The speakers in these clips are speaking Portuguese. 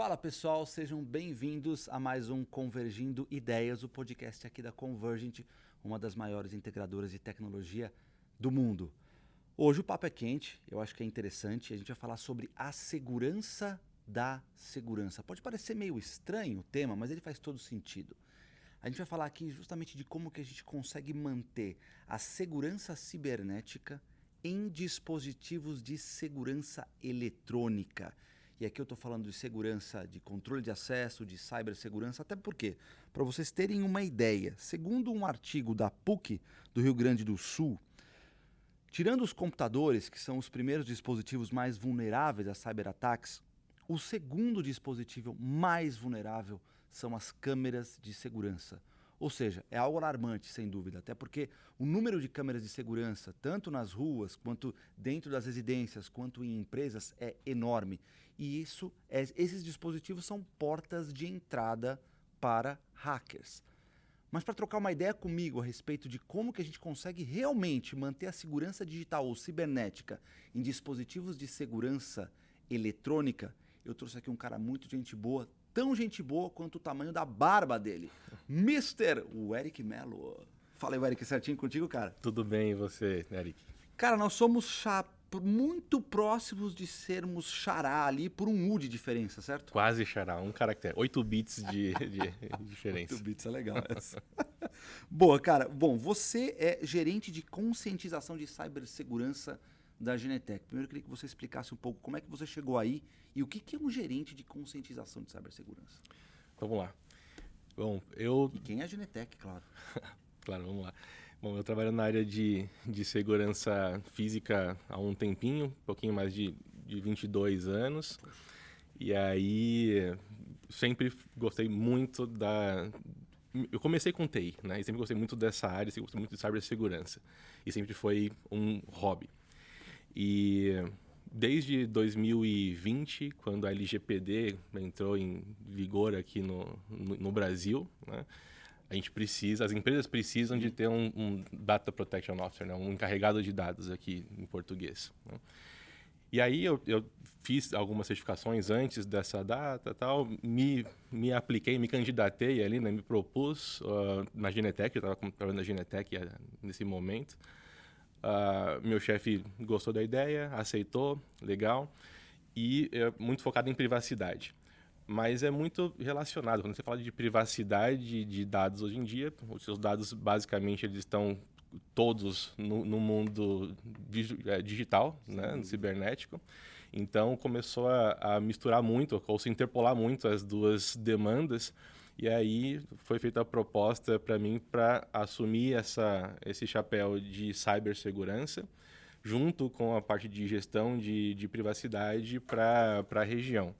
Fala pessoal, sejam bem-vindos a mais um Convergindo Ideias, o podcast aqui da Convergent, uma das maiores integradoras de tecnologia do mundo. Hoje o papo é quente, eu acho que é interessante, a gente vai falar sobre a segurança da segurança. Pode parecer meio estranho o tema, mas ele faz todo sentido. A gente vai falar aqui justamente de como que a gente consegue manter a segurança cibernética em dispositivos de segurança eletrônica. E aqui eu estou falando de segurança, de controle de acesso, de cibersegurança, até porque, para vocês terem uma ideia, segundo um artigo da PUC do Rio Grande do Sul, tirando os computadores, que são os primeiros dispositivos mais vulneráveis a cyberataques, o segundo dispositivo mais vulnerável são as câmeras de segurança. Ou seja, é algo alarmante, sem dúvida, até porque o número de câmeras de segurança, tanto nas ruas, quanto dentro das residências, quanto em empresas, é enorme. E esses dispositivos são portas de entrada para hackers. Mas para trocar uma ideia comigo a respeito de como que a gente consegue realmente manter a segurança digital ou cibernética em dispositivos de segurança eletrônica, eu trouxe aqui um cara muito gente boa, tão gente boa quanto o tamanho da barba dele. Mr. Eric Mello. Fala aí, Eric, certinho contigo, cara? Tudo bem, e você, Eric? Cara, nós somos muito próximos de sermos xará ali por um U de diferença, certo? Quase xará, um caractere. 8 bits de diferença. 8 bits é legal essa. Boa, cara. Bom, você é gerente de conscientização de cibersegurança da Genetec. Primeiro eu queria que você explicasse um pouco como é que você chegou aí e o que é um gerente de conscientização de cibersegurança. Vamos lá. Bom, E quem é a Genetec, claro. Claro, vamos lá. Bom, eu trabalho na área de segurança física há um tempinho, um pouquinho mais de 22 anos. Poxa. E aí, sempre gostei muito Eu comecei com TI, né? E sempre gostei muito dessa área, sempre gostei muito de cibersegurança. E sempre foi um hobby. E desde 2020, quando a LGPD entrou em vigor aqui no Brasil, né, as empresas precisam de ter um Data Protection Officer, né, um encarregado de dados aqui em português. Né. E aí eu fiz algumas certificações antes dessa data, tal, me apliquei, me candidatei ali, né, me propus na Genetec, eu estava trabalhando na Genetec nesse momento. Meu chefe gostou da ideia, aceitou, legal, e é muito focado em privacidade. Mas é muito relacionado. Quando você fala de privacidade de dados hoje em dia, os seus dados basicamente eles estão todos no mundo digital, né, no cibernético. Então começou a misturar muito, ou se interpolar muito as duas demandas. E aí foi feita a proposta para mim para assumir esse chapéu de cibersegurança, junto com a parte de gestão de privacidade para a região,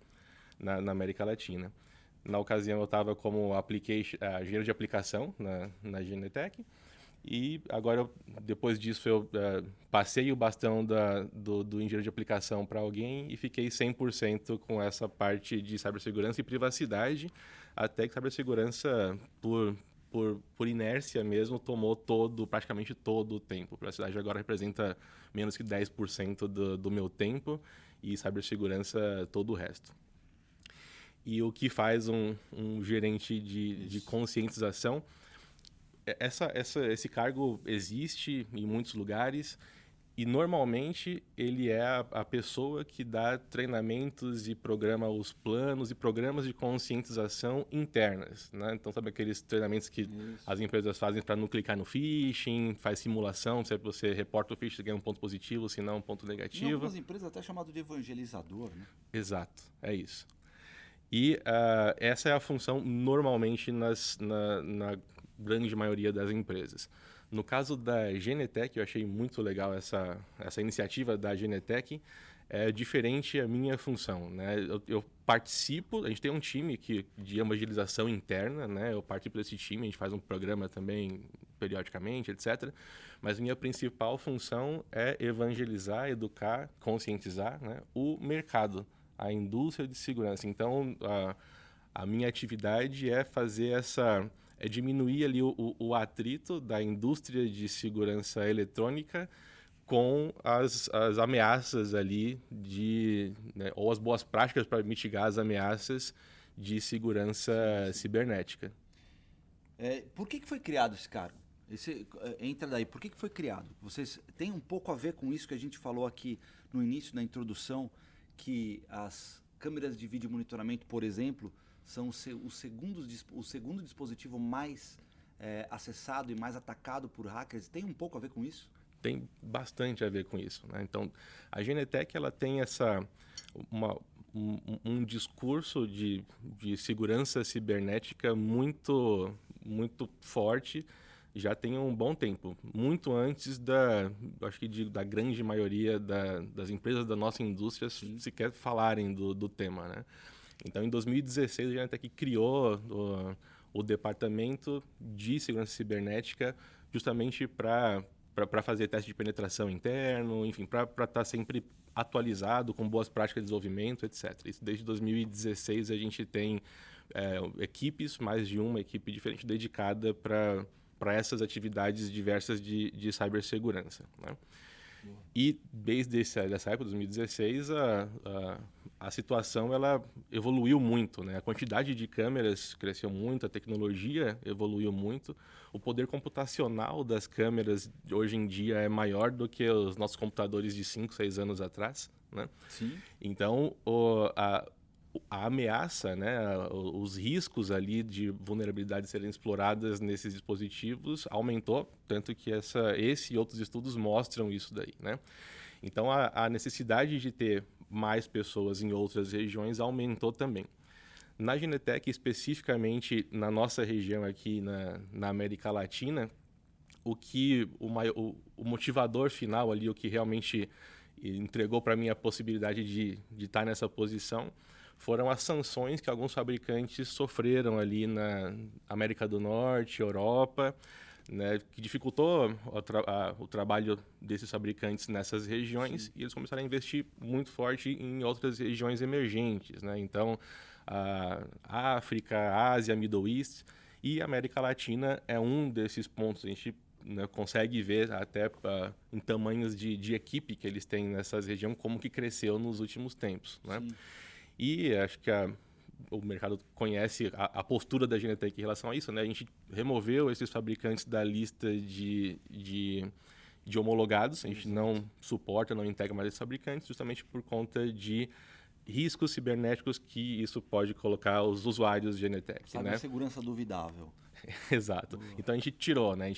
na América Latina. Na ocasião eu estava como engenheiro de aplicação na Genetec. E agora, depois disso, eu passei o bastão do engenheiro de aplicação para alguém e fiquei 100% com essa parte de cibersegurança e privacidade, até que cibersegurança, por inércia mesmo, tomou praticamente todo o tempo. A privacidade agora representa menos que 10% do meu tempo e cibersegurança todo o resto. E o que faz um gerente de conscientização? Esse cargo existe em muitos lugares e normalmente ele é a pessoa que dá treinamentos e programa os planos e programas de conscientização internas, né? Então, sabe aqueles treinamentos que as empresas fazem para não clicar no phishing, faz simulação, se você reporta o phishing, você ganha um ponto positivo, se não um ponto negativo. Em algumas empresas até chamado de evangelizador, né? Exato, é isso. E essa é a função normalmente na grande maioria das empresas. No caso da Genetec, eu achei muito legal essa iniciativa da Genetec. É diferente a minha função, né? Eu participo, a gente tem um time de evangelização interna, né? Eu participo desse time, a gente faz um programa também periodicamente, etc. Mas minha principal função é evangelizar, educar, conscientizar, né, o mercado, a indústria de segurança. Então, a minha atividade é fazer diminuir ali o atrito da indústria de segurança eletrônica com as ameaças ali né, ou as boas práticas para mitigar as ameaças de segurança cibernética. Por que foi criado esse cargo? Entra daí. Por que foi criado? Vocês têm um pouco a ver com isso que a gente falou aqui no início, na introdução, que as câmeras de vídeo monitoramento, por exemplo, são o segundo dispositivo mais acessado e mais atacado por hackers. Tem um pouco a ver com isso? Tem bastante a ver com isso, né? Então, a Genetec ela tem um discurso de segurança cibernética muito forte, já tem um bom tempo, muito antes acho que da grande maioria das empresas da nossa indústria sequer falarem do tema, né? Então, em 2016, a Genetec criou o departamento de segurança cibernética justamente para fazer teste de penetração interno, enfim, para estar sempre atualizado, com boas práticas de desenvolvimento, etc. Isso desde 2016 a gente tem equipes, mais de uma equipe diferente dedicada para essas atividades diversas de cibersegurança, né? E desde essa época, 2016, a situação ela evoluiu muito, né? A quantidade de câmeras cresceu muito, a tecnologia evoluiu muito, o poder computacional das câmeras hoje em dia é maior do que os nossos computadores de 5, 6 anos atrás, né? Sim. Então, a ameaça, né, os riscos ali de vulnerabilidades serem exploradas nesses dispositivos aumentou, tanto que esse e outros estudos mostram isso daí, né? Então, a necessidade de ter mais pessoas em outras regiões aumentou também. Na Genetec, especificamente na nossa região aqui na América Latina, o motivador final ali, o que realmente entregou para mim a possibilidade de estar nessa posição, foram as sanções que alguns fabricantes sofreram ali na América do Norte, Europa, né, que dificultou o trabalho desses fabricantes nessas regiões. Sim. E eles começaram a investir muito forte em outras regiões emergentes, né? Então, a África, a Ásia, Middle East e a América Latina é um desses pontos. A gente, né, consegue ver até em tamanhos de equipe que eles têm nessas regiões, como que cresceu nos últimos tempos, né? Sim. E acho que o mercado conhece a postura da Genetec em relação a isso, né? A gente removeu esses fabricantes da lista de homologados, a gente não suporta, não integra mais esses fabricantes, justamente por conta de riscos cibernéticos que isso pode colocar os usuários Genetec, né? Segurança duvidável. Exato. Então a gente tirou, né?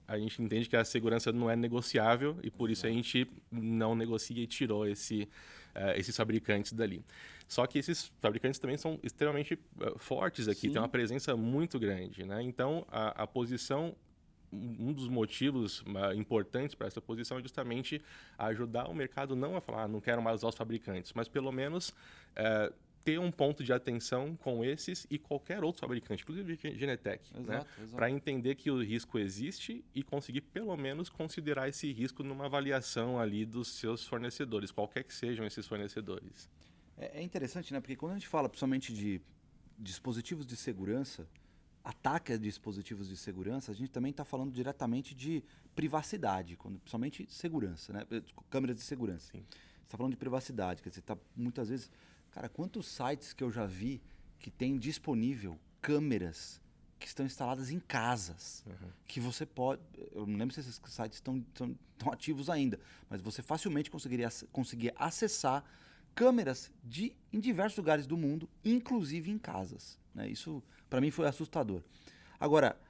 A gente entende que a segurança não é negociável e por isso a gente não negocia e tirou esses fabricantes dali. Só que esses fabricantes também são extremamente fortes aqui, tem uma presença muito grande, né? Então a posição, um dos motivos importantes para essa posição é justamente ajudar o mercado não a falar, não quero mais usar os fabricantes, mas pelo menos ter um ponto de atenção com esses e qualquer outro fabricante, inclusive Genetec, né? Para entender que o risco existe e conseguir pelo menos considerar esse risco numa avaliação ali dos seus fornecedores, qualquer que sejam esses fornecedores. É interessante, né? Porque quando a gente fala principalmente de dispositivos de segurança, ataque a dispositivos de segurança, a gente também está falando diretamente de privacidade, principalmente segurança, né? Câmeras de segurança. Sim. Você está falando de privacidade, quer dizer, muitas vezes... Cara, quantos sites que eu já vi que tem disponível câmeras que estão instaladas em casas, que você pode... Eu não lembro se esses sites estão ativos ainda, mas você facilmente conseguiria acessar câmeras em diversos lugares do mundo, inclusive em casas, né? Isso, para mim, foi assustador. Agora,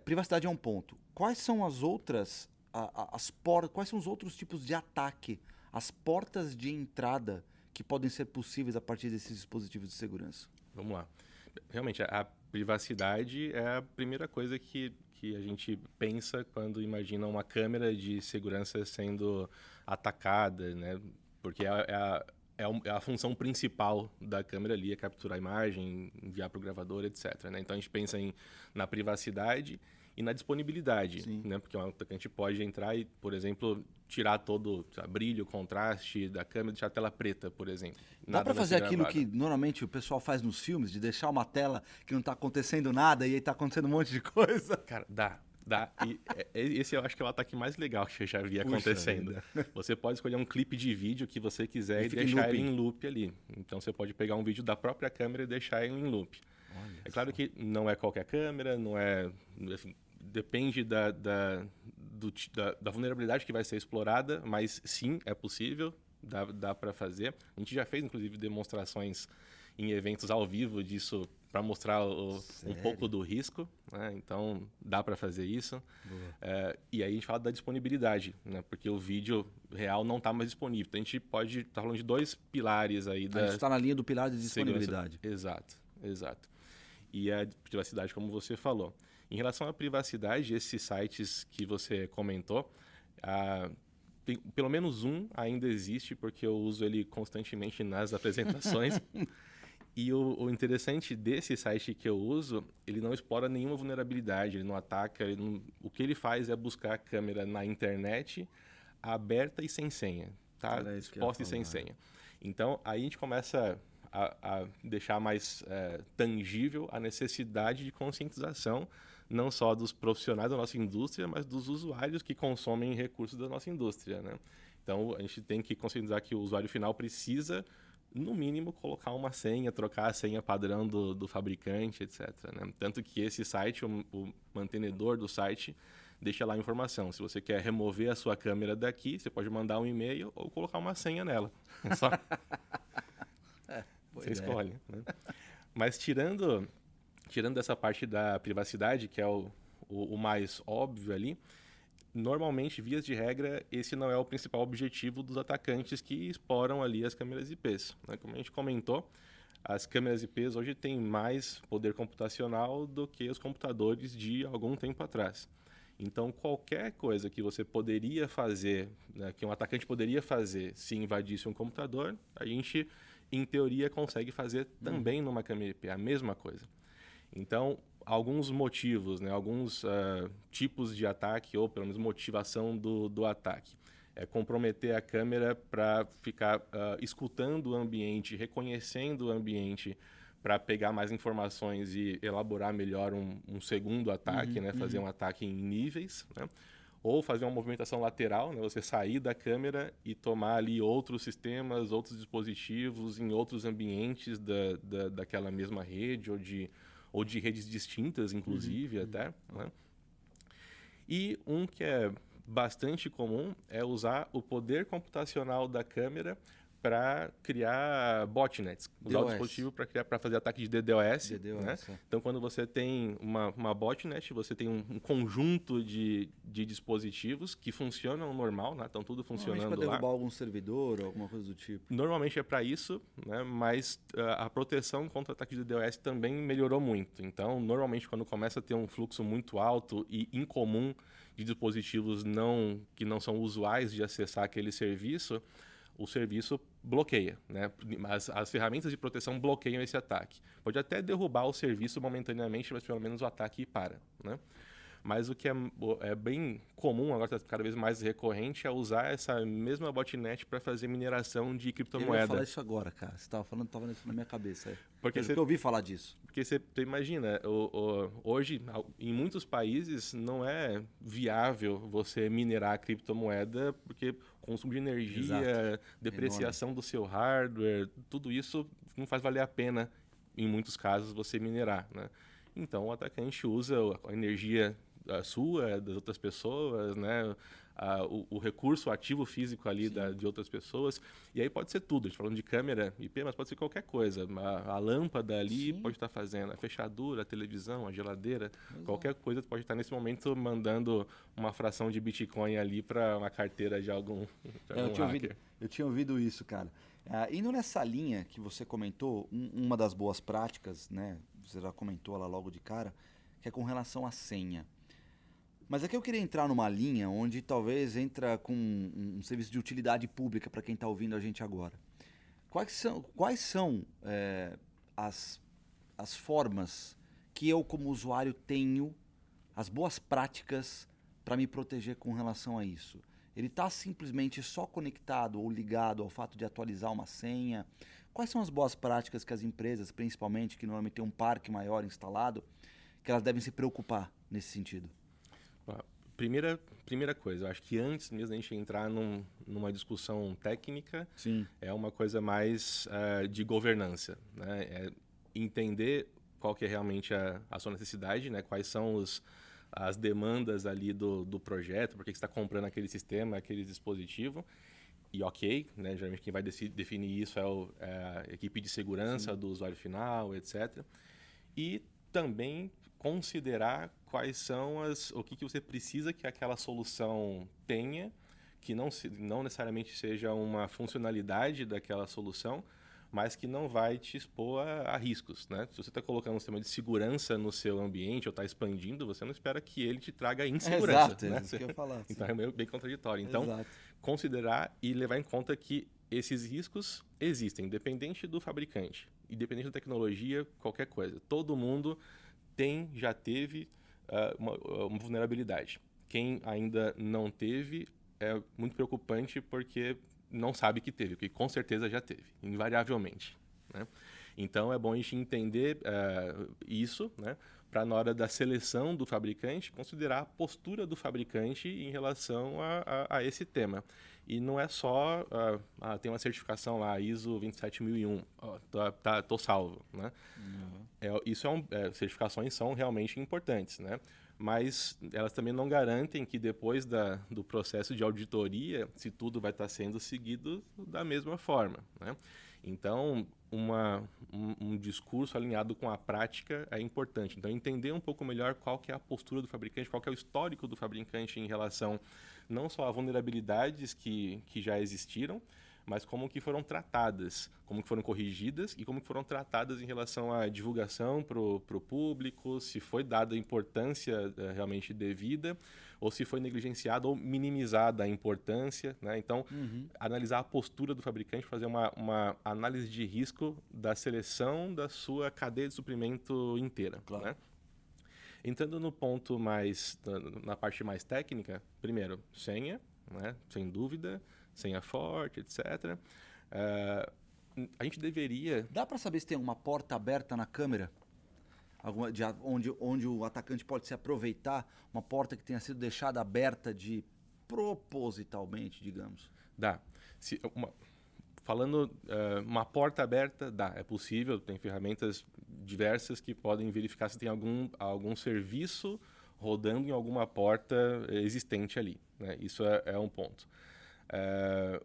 privacidade é um ponto. Quais são as outras... quais são os outros tipos de ataque? As portas de entrada que podem ser possíveis a partir desses dispositivos de segurança? Vamos lá. Realmente, a privacidade é a primeira coisa que a gente pensa quando imagina uma câmera de segurança sendo atacada, né? Porque é a função principal da câmera ali, é capturar a imagem, enviar para o gravador, etc, né? Então, a gente pensa na privacidade e na disponibilidade, né? Porque um atacante pode entrar e, por exemplo, tirar todo o brilho, contraste da câmera, deixar a tela preta, por exemplo. Dá para fazer aquilo que normalmente o pessoal faz nos filmes, de deixar uma tela que não está acontecendo nada e aí está acontecendo um monte de coisa? Cara, dá. Dá. Esse eu acho que é o ataque mais legal que eu já vi acontecendo. Você pode escolher um clipe de vídeo que você quiser e deixar ele em loop ali. Então você pode pegar um vídeo da própria câmera e deixar ele em loop. Olha É claro só. que não é qualquer câmera, não é... Assim, depende da vulnerabilidade que vai ser explorada, mas sim, é possível, dá para fazer. A gente já fez, inclusive, demonstrações em eventos ao vivo disso para mostrar um pouco do risco, né? Então dá para fazer isso. E aí a gente fala da disponibilidade, né? Porque o vídeo real não está mais disponível. Então a gente pode estar falando de dois pilares aí A gente está na linha do pilar de disponibilidade. Exato. E a privacidade, como você falou. Em relação à privacidade, esses sites que você comentou, pelo menos um ainda existe, porque eu uso ele constantemente nas apresentações. E o interessante desse site que eu uso, ele não explora nenhuma vulnerabilidade, ele não ataca. O que ele faz é buscar a câmera na internet, aberta e sem senha. Tá? Exposta e sem senha. Então, aí a gente começa a deixar mais tangível a necessidade de conscientização, não só dos profissionais da nossa indústria, mas dos usuários que consomem recursos da nossa indústria, né? Então, a gente tem que conscientizar que o usuário final precisa, no mínimo, colocar uma senha, trocar a senha padrão do fabricante, etc. Né? Tanto que esse site, o mantenedor do site, deixa lá a informação. Se você quer remover a sua câmera daqui, você pode mandar um e-mail ou colocar uma senha nela. É só... Você escolhe. Né? Mas tirando essa parte da privacidade, que é o mais óbvio ali, normalmente, vias de regra, esse não é o principal objetivo dos atacantes que exploram ali as câmeras IPs. Né? Como a gente comentou, as câmeras IPs hoje têm mais poder computacional do que os computadores de algum tempo atrás. Então, qualquer coisa que você poderia fazer, né, que um atacante poderia fazer se invadisse um computador, a gente, em teoria, consegue fazer também numa câmera IP, a mesma coisa. Então, alguns motivos, né, alguns tipos de ataque, ou pelo menos motivação do ataque. É comprometer a câmera para ficar escutando o ambiente, reconhecendo o ambiente, para pegar mais informações e elaborar melhor um segundo ataque, né, fazer um ataque em níveis, né? Ou fazer uma movimentação lateral, né, você sair da câmera e tomar ali outros sistemas, outros dispositivos em outros ambientes daquela mesma rede ou de redes distintas, inclusive, até. Né? E um que é bastante comum é usar o poder computacional da câmera para criar botnets, usar o dispositivo para fazer ataque de DDoS. Né? Então, quando você tem uma botnet, você tem um conjunto de dispositivos que funcionam normal, né? Estão tudo funcionando lá. Para derrubar algum servidor ou alguma coisa do tipo. Normalmente é para isso, né? Mas a proteção contra ataque de DDoS também melhorou muito. Então, normalmente, quando começa a ter um fluxo muito alto e incomum de dispositivos que não são usuais de acessar aquele serviço, o serviço bloqueia, né? As ferramentas de proteção bloqueiam esse ataque. Pode até derrubar o serviço momentaneamente, mas pelo menos o ataque para, né? Mas o que é bem comum, agora está cada vez mais recorrente, é usar essa mesma botnet para fazer mineração de criptomoeda. Eu ia falar isso agora, cara. Você estava falando, estava na minha cabeça. Porque eu ouvi falar disso. Porque você imagina, hoje, em muitos países, não é viável você minerar a criptomoeda, porque consumo de energia, depreciação do seu hardware, tudo isso não faz valer a pena, em muitos casos, você minerar. Né? Então, o atacante usa a energia sua, das outras pessoas, né? O recurso ativo físico ali de outras pessoas. E aí pode ser tudo. A gente falando de câmera IP, mas pode ser qualquer coisa. A lâmpada ali pode estar fazendo, a fechadura, a televisão, a geladeira, qualquer coisa pode estar nesse momento mandando uma fração de Bitcoin ali para uma carteira de algum hacker. Eu tinha ouvido isso, cara. Indo nessa linha que você comentou, uma das boas práticas, né? Você já comentou lá logo de cara, que é com relação à senha. Mas aqui eu queria entrar numa linha onde talvez entra com um serviço de utilidade pública para quem está ouvindo a gente agora. Quais são as formas que eu, como usuário, tenho, as boas práticas para me proteger com relação a isso? Ele está simplesmente só conectado ou ligado ao fato de atualizar uma senha? Quais são as boas práticas que as empresas, principalmente, que normalmente têm um parque maior instalado, que elas devem se preocupar nesse sentido? Ó, primeira coisa, eu acho que antes mesmo da gente entrar numa discussão técnica, Sim. é uma coisa mais de governança, né? É entender qual que é realmente a sua necessidade, né? Quais são as demandas ali do projeto, por que você está comprando aquele sistema, aquele dispositivo. E ok, né? Geralmente quem vai definir isso é a equipe de segurança do usuário final, etc. E também considerar quais são o que você precisa que aquela solução tenha, que não necessariamente seja uma funcionalidade daquela solução, mas que não vai te expor a riscos, né? Se você está colocando um sistema de segurança no seu ambiente ou está expandindo, você não espera que ele te traga insegurança, Exato, né? é isso que eu ia falar. Então Sim. é meio bem contraditório. Então, Exato. considerar e levar em conta que esses riscos existem, independente do fabricante, independente da tecnologia, qualquer coisa. Todo mundo já teve uma vulnerabilidade. Quem ainda não teve é muito preocupante porque não sabe que teve, porque com certeza já teve, invariavelmente, né? Então é bom a gente entender isso, né? Para na hora da seleção do fabricante, considerar a postura do fabricante em relação a esse tema. E não é só, tem uma certificação lá, ISO 27001, tô salvo, né? Certificações são realmente importantes, né? Mas elas também não garantem que depois do processo de auditoria, se tudo vai estar sendo seguido da mesma forma, né? Então, um discurso alinhado com a prática é importante. Então, entender um pouco melhor qual que é a postura do fabricante, qual que é o histórico do fabricante em relação não só a vulnerabilidades que já existiram, mas como que foram tratadas, como que foram corrigidas e como que foram tratadas em relação à divulgação para o público, se foi dada importância realmente devida, ou se foi negligenciada ou minimizada a importância, né? Então, analisar a postura do fabricante, fazer uma análise de risco da seleção da sua cadeia de suprimento inteira, Claro. né? Entrando no ponto na parte mais técnica, primeiro, senha, né? Sem dúvida, senha forte, etc. A gente deveria... Dá para saber se tem uma porta aberta na câmera? Onde o atacante pode se aproveitar, uma porta que tenha sido deixada aberta propositalmente, digamos? Dá. Falando uma porta aberta, dá. É possível, tem ferramentas diversas que podem verificar se tem algum serviço rodando em alguma porta existente ali, né? Isso é um ponto.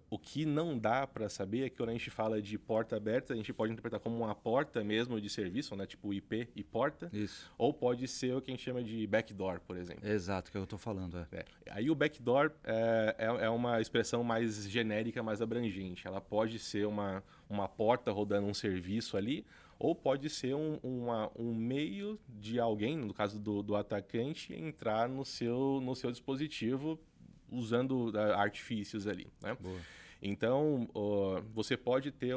O que não dá para saber é que quando a gente fala de porta aberta, a gente pode interpretar como uma porta mesmo de serviço, né? Tipo IP e porta. Isso. Ou pode ser o que a gente chama de backdoor, por exemplo. Exato, que eu estou falando. Aí o backdoor é uma expressão mais genérica, mais abrangente. Ela pode ser uma porta rodando um serviço ali, ou pode ser um meio de alguém, no caso do atacante, entrar no seu dispositivo usando artifícios ali, né? Boa. Então, você pode ter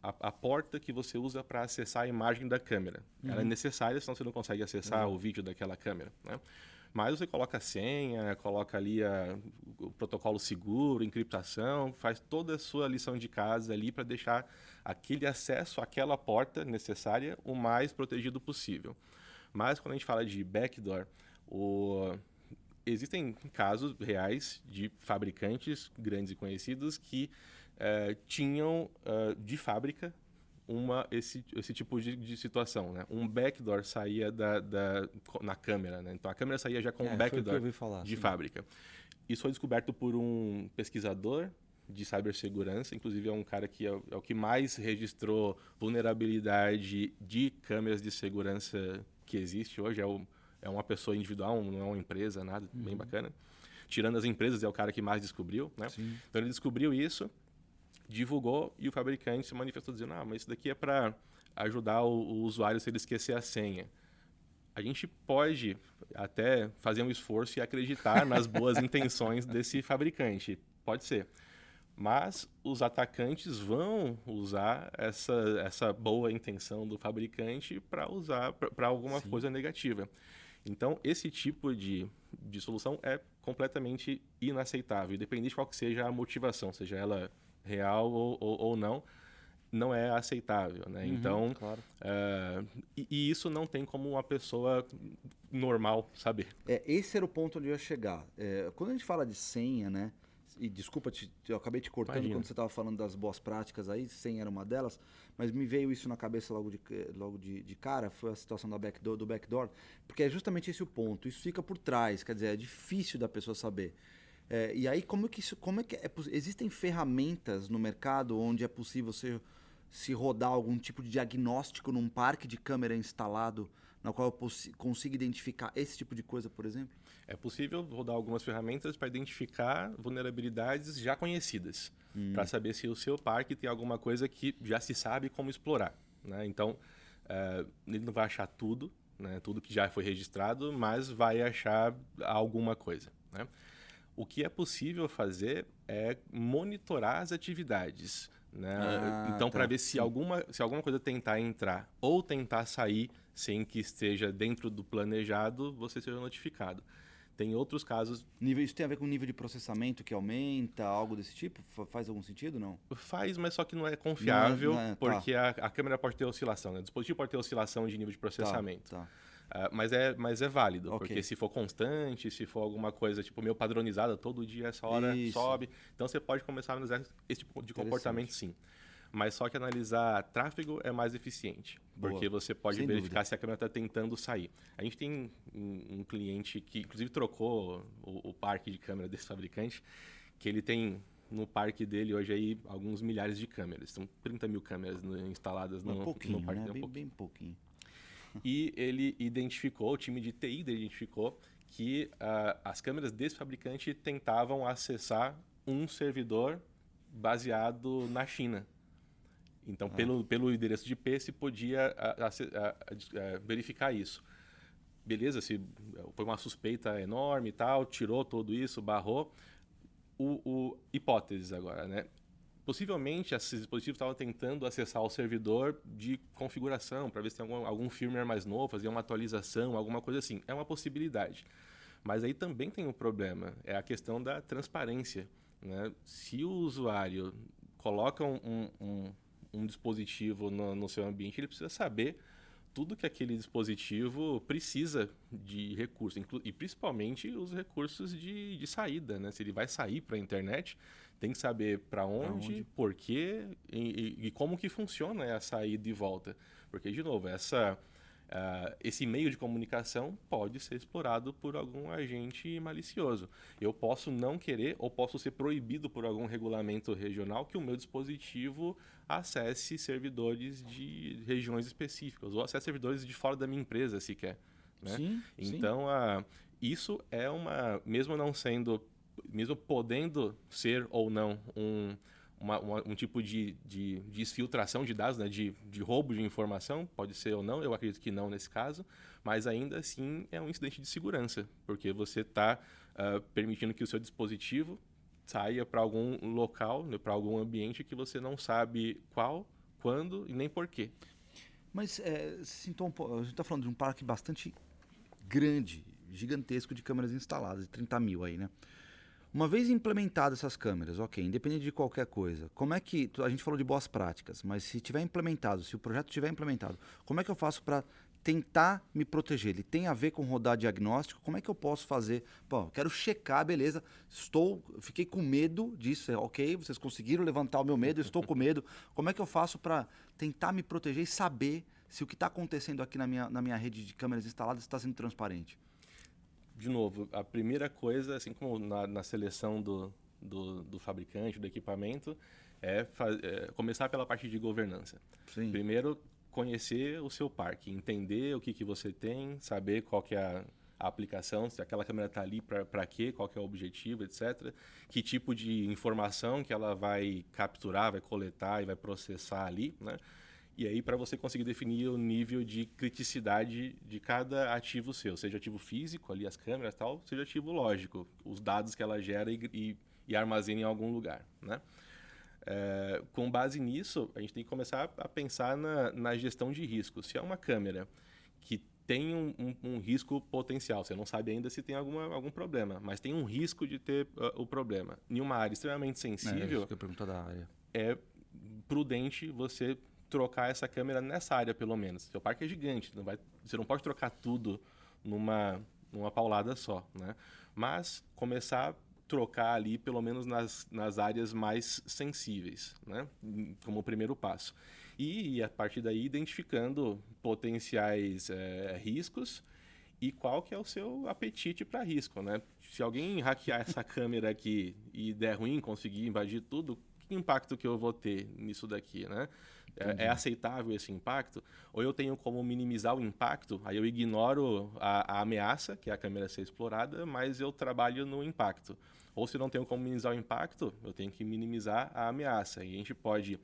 a porta que você usa para acessar a imagem da câmera. Ela é necessária, senão você não consegue acessar o vídeo daquela câmera, né? Mas você coloca a senha, coloca ali o protocolo seguro, encriptação, faz toda a sua lição de casa ali para deixar aquele acesso àquela porta necessária o mais protegido possível. Mas quando a gente fala de backdoor, existem casos reais de fabricantes grandes e conhecidos que tinham de fábrica esse tipo de situação, né? Um backdoor saía na câmera, né? Então a câmera saía já com um backdoor de fábrica. Isso foi descoberto por um pesquisador de cibersegurança, inclusive é um cara que é o que mais registrou vulnerabilidade de câmeras de segurança que existe hoje. É uma pessoa individual, não é uma empresa, nada, bem bacana. Tirando as empresas, é o cara que mais descobriu, né? Sim. Então ele descobriu isso, divulgou e o fabricante se manifestou dizendo: mas isso daqui é para ajudar o usuário se ele esquecer a senha. A gente pode até fazer um esforço e acreditar nas boas intenções desse fabricante, pode ser. Mas os atacantes vão usar essa boa intenção do fabricante para usar para alguma coisa negativa. Então, esse tipo de solução é completamente inaceitável, independente de qual que seja a motivação, seja ela real ou não. não é aceitável, né? Então, claro. e isso não tem como uma pessoa normal saber. Esse era o ponto onde eu ia chegar. Quando a gente fala de senha, né? E desculpa, eu acabei te cortando Imagina. quando você estava falando das boas práticas aí, senha era uma delas, mas me veio isso na cabeça logo de cara, foi a situação do backdoor, porque é justamente esse o ponto. Isso fica por trás, quer dizer, é difícil da pessoa saber. E aí, existem ferramentas no mercado onde é possível se rodar algum tipo de diagnóstico num parque de câmera instalado, na qual eu consiga identificar esse tipo de coisa, por exemplo? É possível rodar algumas ferramentas para identificar vulnerabilidades já conhecidas, para saber se o seu parque tem alguma coisa que já se sabe como explorar, né? Então, ele não vai achar tudo, né? Tudo que já foi registrado, mas vai achar alguma coisa, né? O que é possível fazer é monitorar as atividades, né? Então, para ver se alguma coisa tentar entrar ou tentar sair sem que esteja dentro do planejado, você seja notificado. Tem outros casos... Isso tem a ver com o nível de processamento que aumenta, algo desse tipo? Faz algum sentido, não? Faz, mas só que não é confiável, Não é, porque a câmera pode ter oscilação, né? O dispositivo pode ter oscilação de nível de processamento. Tá. Mas é válido, Ok. porque se for constante, se for alguma coisa tipo meio padronizada, todo dia essa hora Isso. sobe, então você pode começar a analisar esse tipo de comportamento, sim. Mas só que analisar tráfego é mais eficiente, porque você pode Sem verificar dúvida. se a câmera está tentando sair. A gente tem um cliente que, inclusive, trocou o parque de câmera desse fabricante, que ele tem no parque dele hoje aí alguns milhares de câmeras. São 30 mil câmeras instaladas no parque. Né? Bem pouquinho. E ele identificou, o time de TI identificou que as câmeras desse fabricante tentavam acessar um servidor baseado na China. Então, pelo endereço de IP, se podia verificar isso. Beleza, se foi uma suspeita enorme e tal, tirou tudo isso, barrou. Hipóteses agora, né? Possivelmente, esses dispositivos estavam tentando acessar o servidor de configuração, para ver se tem algum firmware mais novo, fazer uma atualização, alguma coisa assim. É uma possibilidade. Mas aí também tem um problema, é a questão da transparência, né? Se o usuário coloca um dispositivo no seu ambiente, ele precisa saber tudo que aquele dispositivo precisa de recursos, e principalmente os recursos de saída, né? Se ele vai sair para a internet, tem que saber para onde, por quê e como que funciona a saída e volta. Porque, de novo, esse meio de comunicação pode ser explorado por algum agente malicioso. Eu posso não querer ou posso ser proibido por algum regulamento regional que o meu dispositivo acesse servidores de regiões específicas ou acesse servidores de fora da minha empresa sequer, né? Sim, então, isso é mesmo podendo ser ou não um tipo de exfiltração de dados, né? de roubo de informação, pode ser ou não, eu acredito que não nesse caso, mas ainda assim é um incidente de segurança, porque você está permitindo que o seu dispositivo saia para algum local, né, para algum ambiente que você não sabe qual, quando e nem porquê. Mas a gente está falando de um parque bastante grande, gigantesco de câmeras instaladas, de 30 mil aí, né? Uma vez implementadas essas câmeras, ok, independente de qualquer coisa, como é que... A gente falou de boas práticas, mas se tiver implementado, se o projeto tiver implementado, como é que eu faço para tentar me proteger? Ele tem a ver com rodar diagnóstico? Como é que eu posso fazer? Bom, quero checar, beleza, fiquei com medo disso, ok, vocês conseguiram levantar o meu medo, eu estou com medo. Como é que eu faço para tentar me proteger e saber se o que está acontecendo aqui na minha rede de câmeras instaladas está sendo transparente? De novo, a primeira coisa, assim como na seleção do fabricante, do equipamento, é começar pela parte de governança. Sim. Primeiro, conhecer o seu parque, entender o que você tem, saber qual que é a aplicação, se aquela câmera está ali para quê, qual que é o objetivo, etc. Que tipo de informação que ela vai capturar, vai coletar e vai processar ali, né? E aí, para você conseguir definir o nível de criticidade de cada ativo seu, seja ativo físico, ali as câmeras e tal, seja ativo lógico, os dados que ela gera e armazena em algum lugar, né? Com base nisso, a gente tem que começar a pensar na gestão de risco. Se é uma câmera que tem um risco potencial, você não sabe ainda se tem algum problema, mas tem um risco de ter o problema. Em uma área extremamente sensível, Isso que eu ia perguntar da área. prudente você trocar essa câmera nessa área, pelo menos. Seu parque é gigante, você não pode trocar tudo numa paulada só, né? Mas começar a trocar ali, pelo menos nas áreas mais sensíveis, né? Como primeiro passo. E a partir daí, identificando potenciais riscos e qual que é o seu apetite para risco, né? Se alguém hackear essa câmera aqui e der ruim, conseguir invadir tudo, que impacto que eu vou ter nisso daqui, né? É aceitável esse impacto? Ou eu tenho como minimizar o impacto, aí eu ignoro a ameaça, que é a câmera ser explorada, mas eu trabalho no impacto. Ou se não tenho como minimizar o impacto, eu tenho que minimizar a ameaça. E a gente pode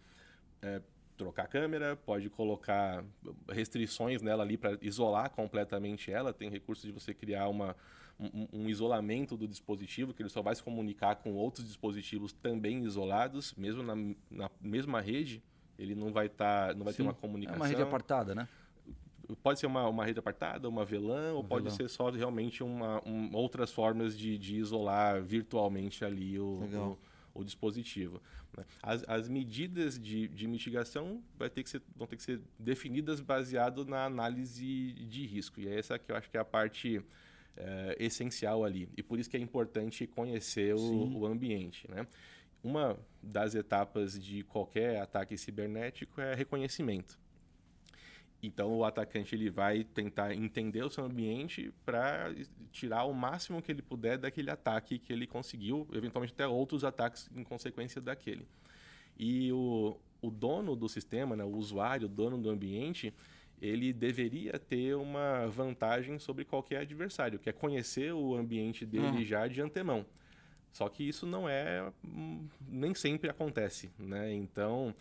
trocar a câmera, pode colocar restrições nela ali para isolar completamente ela. Tem recurso de você criar um isolamento do dispositivo, que ele só vai se comunicar com outros dispositivos também isolados, mesmo na mesma rede, ele não vai ter uma comunicação. É uma rede apartada, né? Pode ser uma rede apartada, uma VLAN, ou pode ser só realmente outras formas de isolar virtualmente ali o dispositivo. Né? As medidas de mitigação vão ter que ser definidas baseado na análise de risco. E é essa que eu acho que é a parte essencial ali. E por isso que é importante conhecer o ambiente. Né? Uma das etapas de qualquer ataque cibernético é reconhecimento. Então, o atacante ele vai tentar entender o seu ambiente para tirar o máximo que ele puder daquele ataque que ele conseguiu, eventualmente até outros ataques em consequência daquele. E o dono do sistema, né, o usuário, o dono do ambiente, ele deveria ter uma vantagem sobre qualquer adversário, que é conhecer o ambiente dele já de antemão. Só que isso nem sempre acontece, né? Então,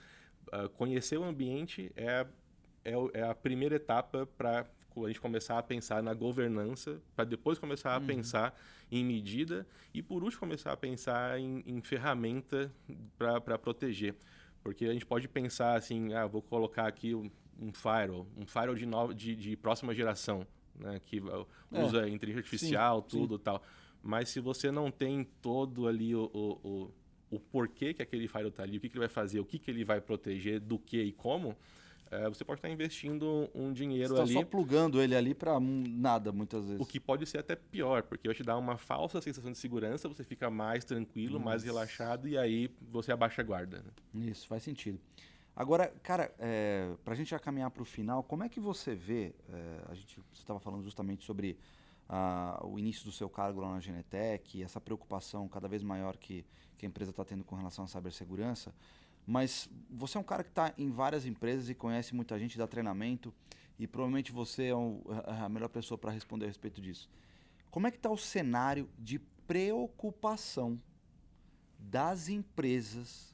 conhecer o ambiente é a primeira etapa para a gente começar a pensar na governança, para depois começar a pensar em medida e, por último, começar a pensar em ferramenta para proteger. Porque a gente pode pensar assim, vou colocar aqui um firewall de próxima geração, né, que usa inteligência artificial, tudo e tal. Mas se você não tem todo ali o porquê que aquele firewall está ali, o que ele vai fazer, o que ele vai proteger, do que e como, você pode estar investindo um dinheiro ali. Você está só plugando ele ali para nada, muitas vezes. O que pode ser até pior, porque vai te dar uma falsa sensação de segurança, você fica mais tranquilo, mais relaxado, e aí você abaixa a guarda. Né? Isso, faz sentido. Agora, cara, para a gente já caminhar para o final, como é que você vê, você estava falando justamente sobre o início do seu cargo lá na Genetec, e essa preocupação cada vez maior que a empresa está tendo com relação à cibersegurança, mas você é um cara que está em várias empresas e conhece muita gente, dá treinamento, e provavelmente você é a melhor pessoa para responder a respeito disso. Como é que está o cenário de preocupação das empresas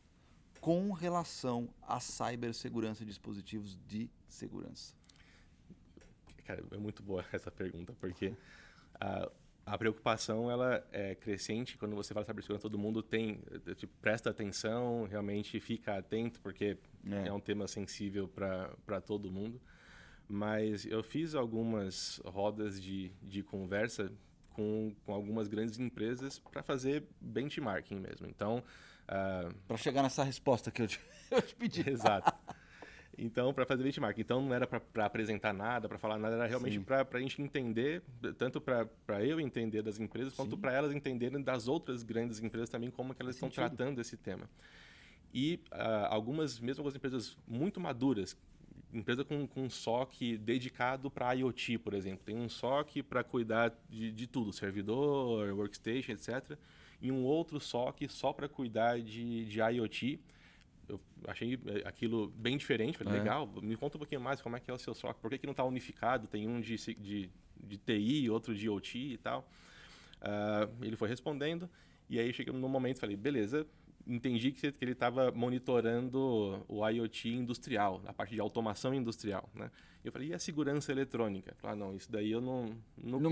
com relação à cibersegurança de dispositivos de segurança? Cara, é muito boa essa pergunta, porque a preocupação ela é crescente. Quando você fala cibersegurança, todo mundo presta atenção, realmente fica atento, porque é um tema sensível para todo mundo. Mas eu fiz algumas rodas de conversa com algumas grandes empresas para fazer benchmarking mesmo. Então, para chegar nessa resposta que eu te pedi. Exato. Então, para fazer benchmark. Então, não era para apresentar nada, para falar nada, era realmente para a gente entender, tanto para eu entender das empresas, quanto para elas entenderem das outras grandes empresas também, como que elas estão tratando esse tema. E mesmo algumas empresas muito maduras, empresa com um SOC dedicado para IoT, por exemplo. Tem um SOC para cuidar de tudo, servidor, workstation, etc. E um outro SOC só para cuidar de IoT. Eu achei aquilo bem diferente, falei, legal, me conta um pouquinho mais como é que é o seu SOC, por que não está unificado, tem um de TI, outro de OT e tal. Ele foi respondendo, e aí cheguei no momento, falei, beleza, entendi que ele estava monitorando o IoT industrial, a parte de automação industrial, né? Eu falei, e a segurança eletrônica? Não, isso daí eu não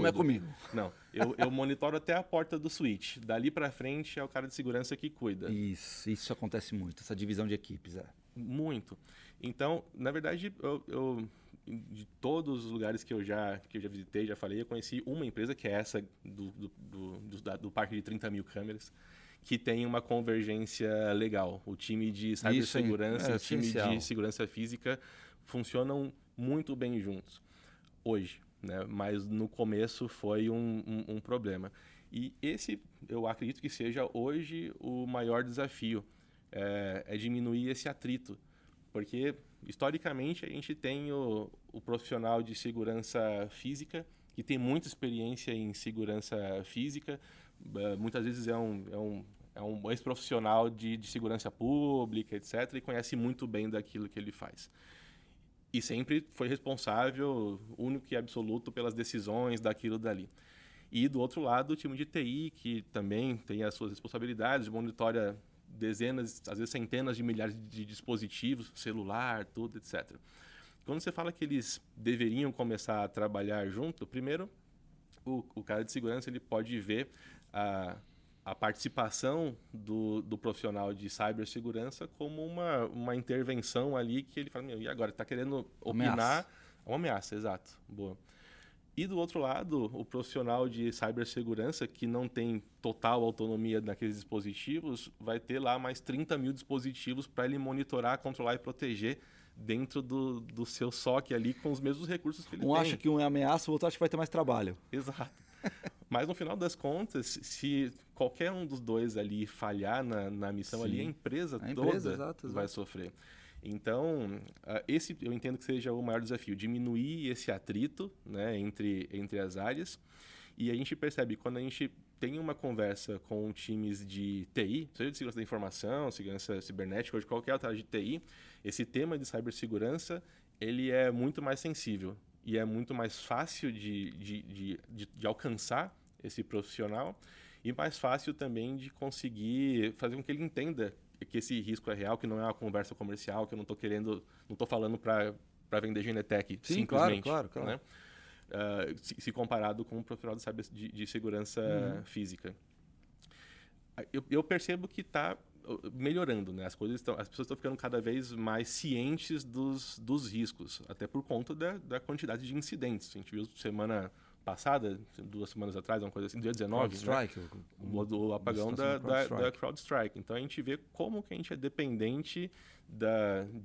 é comigo. Não, eu monitoro até a porta do switch. Dali para frente é o cara de segurança que cuida. Isso acontece muito, essa divisão de equipes. Muito. Então, na verdade, eu de todos os lugares que eu já visitei, já falei, eu conheci uma empresa que é essa do parque de 30 mil câmeras, que tem uma convergência legal. O time de cibersegurança e o time de segurança física funcionam muito bem juntos hoje, né? Mas no começo foi um problema. E esse, eu acredito que seja hoje o maior desafio, é diminuir esse atrito. Porque, historicamente, a gente tem o profissional de segurança física, que tem muita experiência em segurança física, muitas vezes é um ex-profissional de segurança pública, etc., e conhece muito bem daquilo que ele faz. E sempre foi responsável, único e absoluto, pelas decisões daquilo dali. E, do outro lado, o time de TI, que também tem as suas responsabilidades, monitora dezenas, às vezes centenas de milhares de dispositivos, celular, tudo, etc. Quando você fala que eles deveriam começar a trabalhar junto, primeiro, o cara de segurança ele pode ver a participação do profissional de cibersegurança como uma intervenção ali que ele fala, e agora, está querendo opinar? Ameaça. Uma ameaça, exato. Boa. E do outro lado, o profissional de cibersegurança, que não tem total autonomia naqueles dispositivos, vai ter lá mais 30 mil dispositivos para ele monitorar, controlar e proteger dentro do seu SOC ali com os mesmos recursos que ele tem. Um acha que um é ameaça, o outro acha que vai ter mais trabalho. Exato. Mas no final das contas, se qualquer um dos dois ali falhar na missão ali, a empresa toda exato. vai sofrer. Então, esse eu entendo que seja o maior desafio, diminuir esse atrito, né, entre as áreas. E a gente percebe, quando a gente tem uma conversa com times de TI, seja de segurança da informação, segurança cibernética ou de qualquer outra área de TI, esse tema de cibersegurança, ele é muito mais sensível e é muito mais fácil de alcançar esse profissional e mais fácil também de conseguir fazer com que ele entenda que esse risco é real, que não é uma conversa comercial, que eu não estou falando para vender Genetec, sim, simplesmente. Claro. Né? Se comparado com um profissional de segurança física. Eu percebo que está melhorando, né? As pessoas estão ficando cada vez mais cientes dos riscos, até por conta da quantidade de incidentes. A gente viu semana passada, 2 semanas atrás, uma coisa assim, dia 19, CrowdStrike, né? O apagão da CrowdStrike. Então a gente vê como que a gente é dependente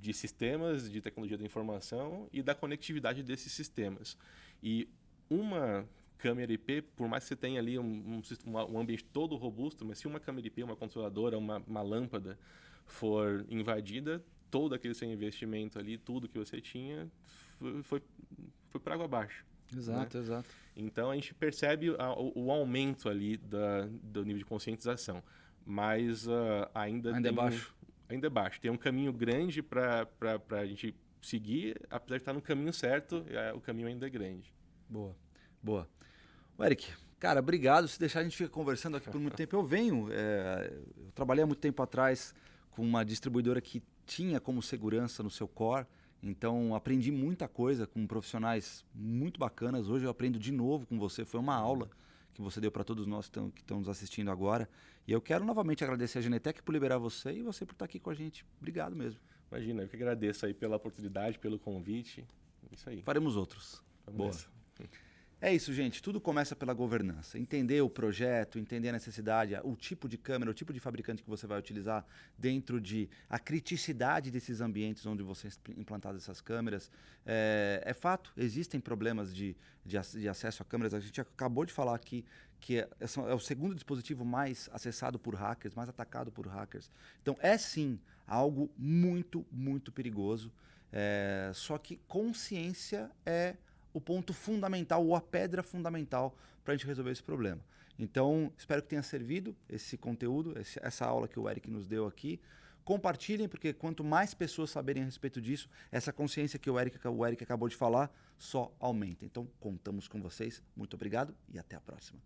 de sistemas de tecnologia da informação e da conectividade desses sistemas. E uma câmera IP, por mais que você tenha ali um ambiente todo robusto, mas se uma câmera IP, uma controladora, uma lâmpada for invadida, todo aquele seu investimento ali, tudo que você tinha, foi para água abaixo. Exato. Então a gente percebe o aumento ali do nível de conscientização, mas ainda é baixo. Ainda é baixo. Tem um caminho grande para a gente seguir, apesar de estar no caminho certo, o caminho ainda é grande. Boa. O Eric, cara, obrigado. Se deixar, a gente fica conversando aqui por muito tempo. Eu trabalhei há muito tempo atrás com uma distribuidora que tinha como segurança no seu core. Então, aprendi muita coisa com profissionais muito bacanas. Hoje eu aprendo de novo com você. Foi uma aula que você deu para todos nós que estão nos assistindo agora. E eu quero novamente agradecer a Genetec por liberar você e você por estar aqui com a gente. Obrigado mesmo. Imagina, eu que agradeço aí pela oportunidade, pelo convite. Isso aí. Faremos outros. Boa. É isso, gente. Tudo começa pela governança. Entender o projeto, entender a necessidade, o tipo de câmera, o tipo de fabricante que você vai utilizar dentro a criticidade desses ambientes onde você implantar essas câmeras. É fato, existem problemas de acesso a câmeras. A gente acabou de falar aqui que é o segundo dispositivo mais acessado por hackers, mais atacado por hackers. Então, é sim algo muito, muito perigoso. Só que consciência é o ponto fundamental ou a pedra fundamental para a gente resolver esse problema. Então, espero que tenha servido esse conteúdo, essa aula que o Eric nos deu aqui. Compartilhem, porque quanto mais pessoas saberem a respeito disso, essa consciência que o Eric acabou de falar só aumenta. Então, contamos com vocês. Muito obrigado e até a próxima.